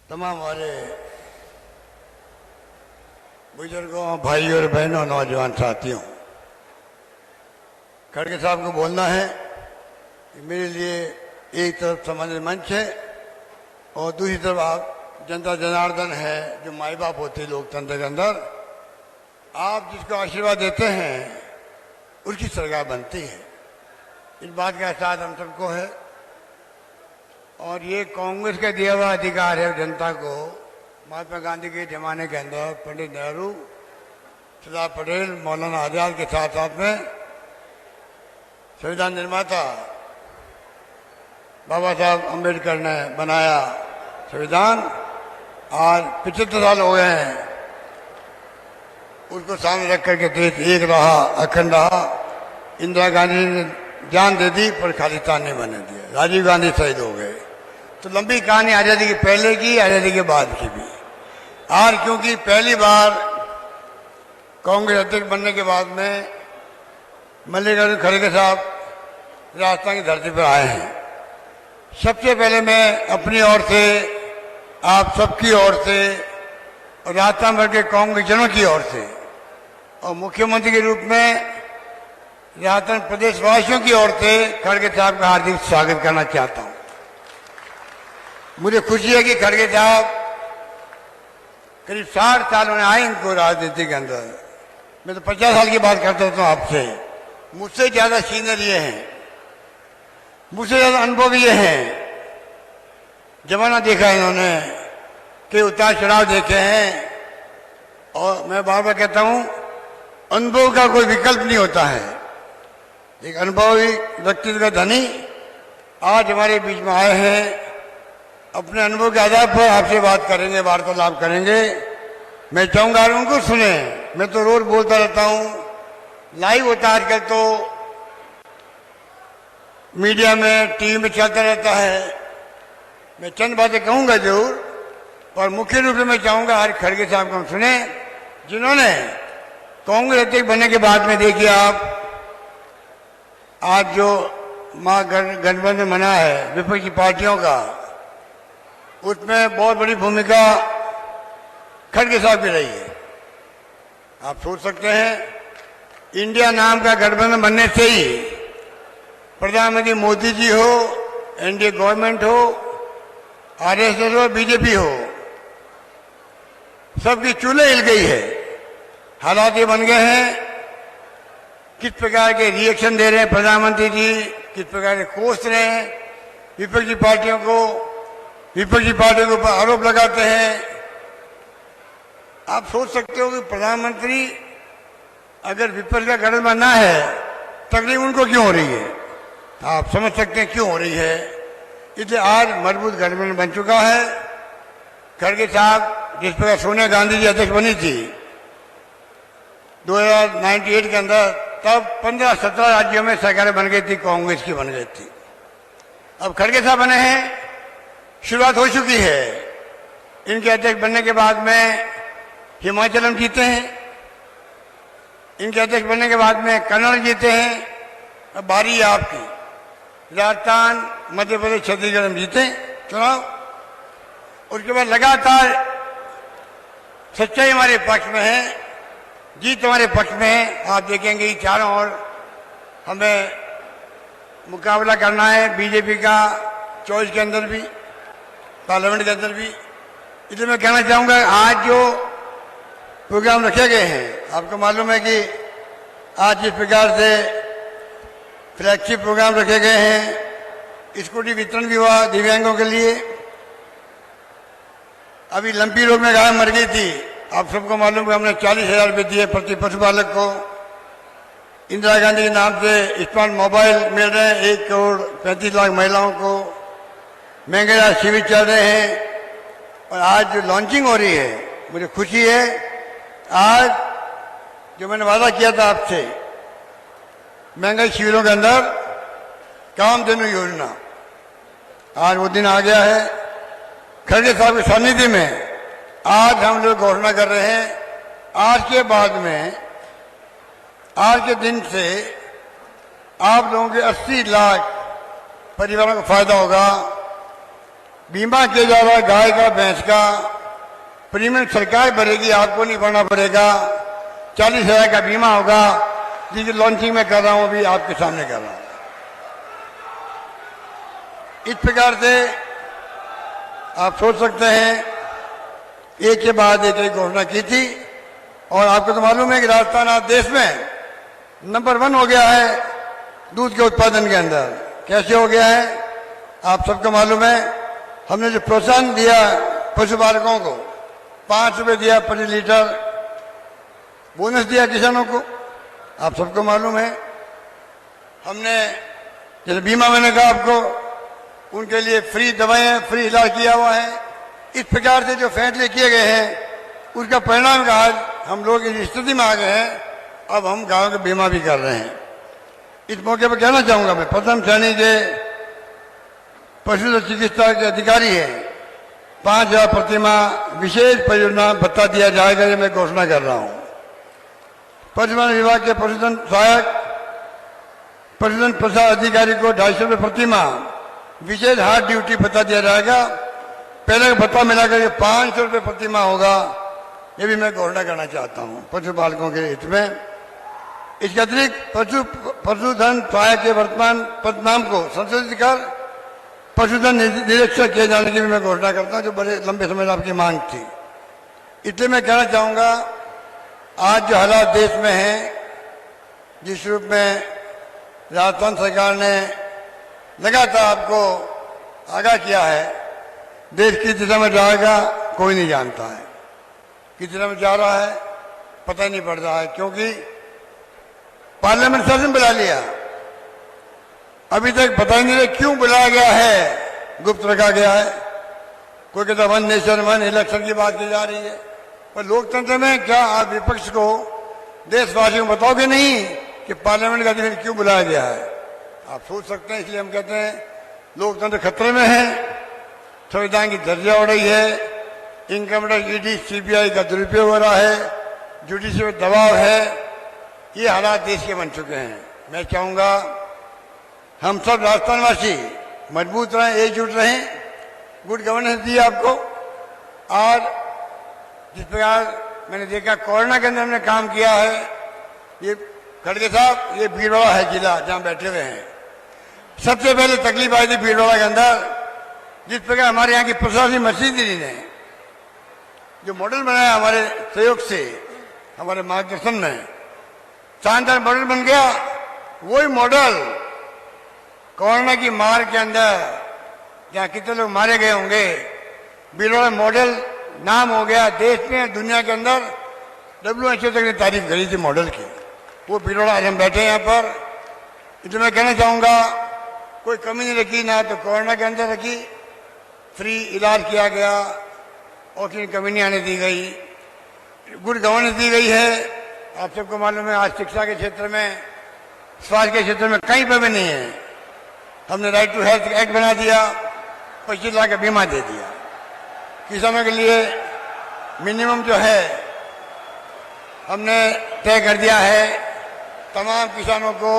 तमाम हमारे बुजुर्गों, भाई और बहनों, नौजवान साथियों, खड़गे साहब को बोलना है कि मेरे लिए एक तरफ सम्मानित मंच है और दूसरी तरफ आप जनता जनार्दन है, जो माई बाप होते हैं लोकतंत्र के अंदर। आप जिसको आशीर्वाद देते हैं उसकी सरकार बनती है। इस बात का एहसास हम सबको है और ये कांग्रेस का दिया हुआ अधिकार है जनता को। महात्मा गांधी के जमाने के अंदर पंडित नेहरू, सरदार पटेल, मौलाना आजाद के साथ साथ में संविधान निर्माता बाबा साहब अम्बेडकर ने बनाया संविधान। आज 75 साल हो गए हैं, उसको सामने रख करके देश एक रहा, अखंड रहा। इंदिरा गांधी ने जान दे दी पर खालिस्तान नहीं बने दिया। राजीव गांधी शहीद हो गए। तो लंबी कहानी आज़ादी के पहले की, आज़ादी के बाद की भी। आज क्योंकि पहली बार कांग्रेस अध्यक्ष बनने के बाद में मल्लिकार्जुन खड़गे साहब राजस्थान की धरती पर आए हैं, सबसे पहले मैं अपनी ओर से, आप सबकी ओर से और राजस्थान भर के कांग्रेसजनों की ओर से और मुख्यमंत्री के रूप में राजस्थान प्रदेशवासियों की ओर से खड़गे साहब का हार्दिक स्वागत करना चाहता हूं। मुझे खुशी है कि खड़गे साहब करीब 60 साल होने आए इनको राजनीति के अंदर। मैं तो 50 साल की बात करता हूं आपसे। मुझसे ज्यादा सीनियर ये हैं, मुझसे ज्यादा अनुभव ये हैं। जमाना देखा है इन्होंने, कई उतार चढ़ाव देखे हैं और मैं बार बार कहता हूं अनुभव का कोई विकल्प नहीं होता है। एक अनुभवी व्यक्तित्व का धनी आज हमारे बीच में आए हैं। अपने अनुभव के आधार पर आपसे बात करेंगे, वार्तालाप करेंगे। मैं चाहूंगा उनको सुने। मैं तो रोज बोलता रहता हूं, लाइव होता है आजकल, तो मीडिया में, टीवी में चलता रहता है। मैं चंद बातें कहूंगा जरूर, पर मुख्य रूप से मैं चाहूंगा आज खड़गे साहब को हम सुने, जिन्होंने कांग्रेस अध्यक्ष बनने के बाद में देखिए आप आज जो महागठबंधन बना है विपक्षी पार्टियों का, उसमें बहुत बड़ी भूमिका खड़गे साहब की रही है। आप सोच सकते हैं इंडिया नाम का गठबंधन बनने से ही प्रधानमंत्री मोदी जी हो, एनडीए गवर्नमेंट हो, आरएसएस हो, बीजेपी हो, सबकी चूल्हे हिल गई है। हालात ये बन गए हैं, किस प्रकार के रिएक्शन दे रहे हैं प्रधानमंत्री जी, किस प्रकार के कोस रहे हैं विपक्षी पार्टियों को, विपक्षी पार्टियों के ऊपर आरोप लगाते हैं। आप सोच सकते हो कि प्रधानमंत्री अगर विपक्ष का गठबंधन ना है, तकलीफ उनको क्यों हो रही है। आप समझ सकते हैं क्यों हो रही है। इसलिए आज मजबूत गठबंधन बन चुका है। खड़गे साहब जिस प्रकार सोनिया गांधी जी अध्यक्ष बनी थी 2098 के अंदर, तब 15-17 राज्यों में सरकारें बन गई थी, कांग्रेस की बन गई थी। अब खड़गे साहब बने हैं, शुरुआत हो चुकी है। इनके अध्यक्ष बनने के बाद में हिमाचल हम जीते हैं, इनके अध्यक्ष बनने के बाद में कन्नड़ जीते हैं। अब बारी है आपकी, राजस्थान, मध्य प्रदेश, छत्तीसगढ़ हम जीते चुनाव। उसके बाद लगातार सच्चाई हमारे पक्ष में है, जीत हमारे पक्ष में है। आप देखेंगे कि चारों ओर हमें मुकाबला करना है बीजेपी का, चॉइस के अंदर भी, पार्लियामेंट के अंदर भी। इसलिए मैं कहना चाहूंगा आज जो प्रोग्राम रखे गए हैं, आपको मालूम है कि आज जिस प्रकार से फ्लैगशिप प्रोग्राम रखे गए हैं, स्कूटी वितरण भी हुआ दिव्यांगों के लिए। अभी लंपी रोग में गाय मर गई थी, आप सबको मालूम है। हमने 40,000 रुपये दिए प्रति पशुपालक को। इंदिरा गांधी के नाम से स्मार्ट मोबाइल मिल रहे हैं 1 करोड़ 35 लाख महिलाओं को। महंगे शिविर चल रहे हैं और आज जो लॉन्चिंग हो रही है, मुझे खुशी है। आज जो मैंने वादा किया था आपसे, महंगाई शिविरों के अंदर कामधेनु योजना, आज वो दिन आ गया है। खड़गे साहब के सानिध्य में आज हम लोग घोषणा कर रहे हैं, आज के बाद में, आज के दिन से आप लोगों के 80 लाख परिवारों को फायदा होगा। बीमा किया जा रहा है गाय का, भैंस का, प्रीमियम सरकार भरेगी, आपको नहीं भरना पड़ेगा। 40,000 का बीमा होगा, जिसकी लॉन्चिंग में कर रहा हूं, अभी आपके सामने कर रहा हूं। इस प्रकार से आप सोच सकते हैं, एक के बाद एक घोषणा की थी। और आपको तो मालूम है कि राजस्थान आज देश में नंबर 1 हो गया है दूध के उत्पादन के अंदर। कैसे हो गया है आप सबको मालूम है। हमने जो प्रोत्साहन दिया पशुपालकों को, 5 रुपये दिया प्रति लीटर, बोनस दिया किसानों को, आप सबको मालूम है। हमने जैसे बीमा, मैंने कहा आपको, उनके लिए फ्री दवाएं, फ्री इलाज किया हुआ है। इस प्रकार से जो फैसले किए गए हैं, उसका परिणाम का आज हम लोग इस स्थिति में आ गए हैं। अब हम गांव का बीमा भी कर रहे हैं। इस मौके पर कहना चाहूंगा, मैं प्रथम श्रेणी के पशु चिकित्सा के अधिकारी हैं, 5,000 प्रतिमाह विशेष परियोजना भत्ता दिया जाएगा, ये मैं घोषणा कर रहा हूं। पशुपालन विभाग के पशुधन सहायक, पशुधन प्रसार अधिकारी को 250 रुपये प्रतिमाह विशेष हार्ड ड्यूटी भत्ता दिया जाएगा। पहले का भत्ता मिलाकर ये 500 रुपये प्रतिमाह होगा, ये भी मैं घोषणा करना चाहता हूं पशुपालकों के हित में। इसके अतिरिक्त पशुधन सहायक के वर्तमान पदनाम को संशोधित कर पशुधन निरीक्षक किए जाने की भी मैं घोषणा करता हूं, जो बड़े लंबे समय से आपकी मांग थी। इसलिए मैं कहना चाहूंगा, आज जो हालात देश में हैं, जिस रूप में राजस्थान सरकार ने लगातार आपको आगाह किया है, देश किस दिशा में जाएगा कोई नहीं जानता है। किस दिशा में जा रहा है पता ही नहीं पड़ रहा है, क्योंकि पार्लियामेंट सेशन बुला लिया, अभी तक पता ही नहीं रहा क्यों बुलाया गया है, गुप्त रखा गया है। कोई कहता 1 नेशन 1 इलेक्शन की बात की जा रही है, पर लोकतंत्र में क्या आप विपक्ष को, देशवासियों को बताओगे नहीं कि पार्लियामेंट का अधिवेशन क्यों बुलाया गया है? आप सोच सकते हैं। इसलिए हम कहते हैं लोकतंत्र खतरे में है, संविधान की दर्जा हो रही है, इनकम टैक्स, ईडी, सीबीआई का दुरुपयोग हो रहा है, जुडिशरी में दबाव है। ये हालात देश के बन चुके हैं। मैं चाहूंगा हम सब राजस्थानवासी मजबूत रहें, एकजुट रहें, गुड गवर्नेंस दी आपको। और जिस प्रकार मैंने देखा कोरोना के अंदर हमने काम किया है, ये खड़गे साहब, ये भीलवाड़ा है जिला जहां बैठे हुए हैं। सबसे पहले तकलीफ आई थी भीलवाड़ा के अंदर, जिस प्रकार हमारे यहाँ की प्रशासनिक मशीनरी ने जो मॉडल बनाया हमारे सहयोग से, हमारे मार्गदर्शन में शानदार मॉडल बन गया। वही मॉडल कोरोना की मार के अंदर जहां कितने लोग मारे गए होंगे, भीलवाड़ा मॉडल नाम हो गया देश में, दुनिया के अंदर। WHO तक ने तारीफ करी थी मॉडल की। वो भीलवाड़ा आज हम बैठे हैं यहाँ पर। इसलिए मैं कहना चाहूंगा, कोई कमी नहीं रखी, ना तो कोरोना के अंदर रखी, फ्री इलाज किया गया, ऑक्सीजन कमी नहीं आने दी गई, गुड गवर्नेंस दी गई है। आप सबको मालूम है, आज शिक्षा के क्षेत्र में, स्वास्थ्य के क्षेत्र में कहीं पर भी नहीं है। हमने राइट टू हेल्थ एक्ट बना दिया, 25 लाख का बीमा दे दिया। किसानों के लिए मिनिमम जो है हमने तय कर दिया है, तमाम किसानों को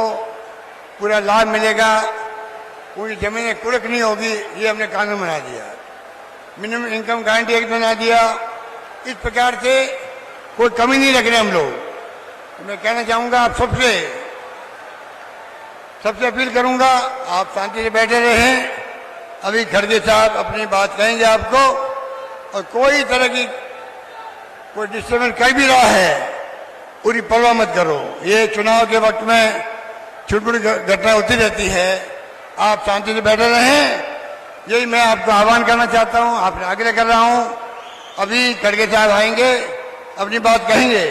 पूरा लाभ मिलेगा, उनकी जमीनें कुड़क नहीं होगी, ये हमने कानून बना दिया। मिनिमम इनकम गारंटी एक्ट बना दिया। इस प्रकार से कोई कमी नहीं रख रहे हम लोग। मैं कहना चाहूंगा आप सबसे अपील करूंगा, आप शांति से बैठे रहें। अभी खड़गे साहब अपनी बात कहेंगे आपको, और कोई तरह की कोई डिस्टर्बेंस कर भी रहा है, पूरी परवाह मत करो। ये चुनाव के वक्त में छोटी घटना होती रहती है, आप शांति से बैठे रहें, यही मैं आपको आह्वान करना चाहता हूं, आपने आग्रह कर रहा हूं। अभी खड़गे साहब आएंगे, अपनी बात कहेंगे।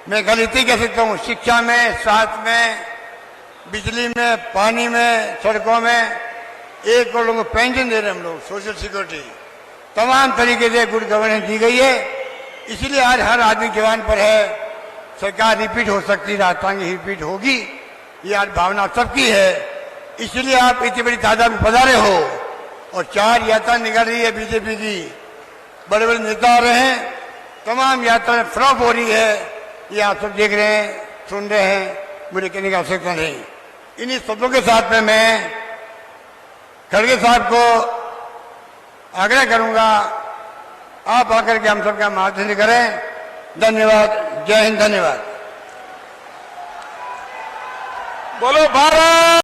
मैं कल इतनी कह सकता हूं, शिक्षा में, स्वास्थ्य में, बिजली में, पानी में, सड़कों में 1 करोड़ लोगों को पेंशन दे रहे हैं हम लोग, सोशल सिक्योरिटी, तमाम तरीके से गुड गवर्नेंस दी गई है। इसलिए आज हर आदमी जवान पर है, सरकार रिपीट हो सकती है, राजस्थान की रिपीट होगी, ये आज भावना सबकी है। इसलिए आप इतनी बड़ी तादाद में पधारे हो, और 4 यात्रा निकल रही है बीजेपी की, बड़े बड़े नेता आ रहे हैं, तमाम यात्राएं फ्लॉप हो रही है, ये आप सब देख रहे हैं, सुन रहे हैं, मुझे कहने की आवश्यकता नहीं। इन्हीं शब्दों के साथ में मैं खड़गे साहब को आग्रह करूंगा आप आकर के हम सबका मार्गदर्शन करें। धन्यवाद। जय हिंद। धन्यवाद। बोलो भारत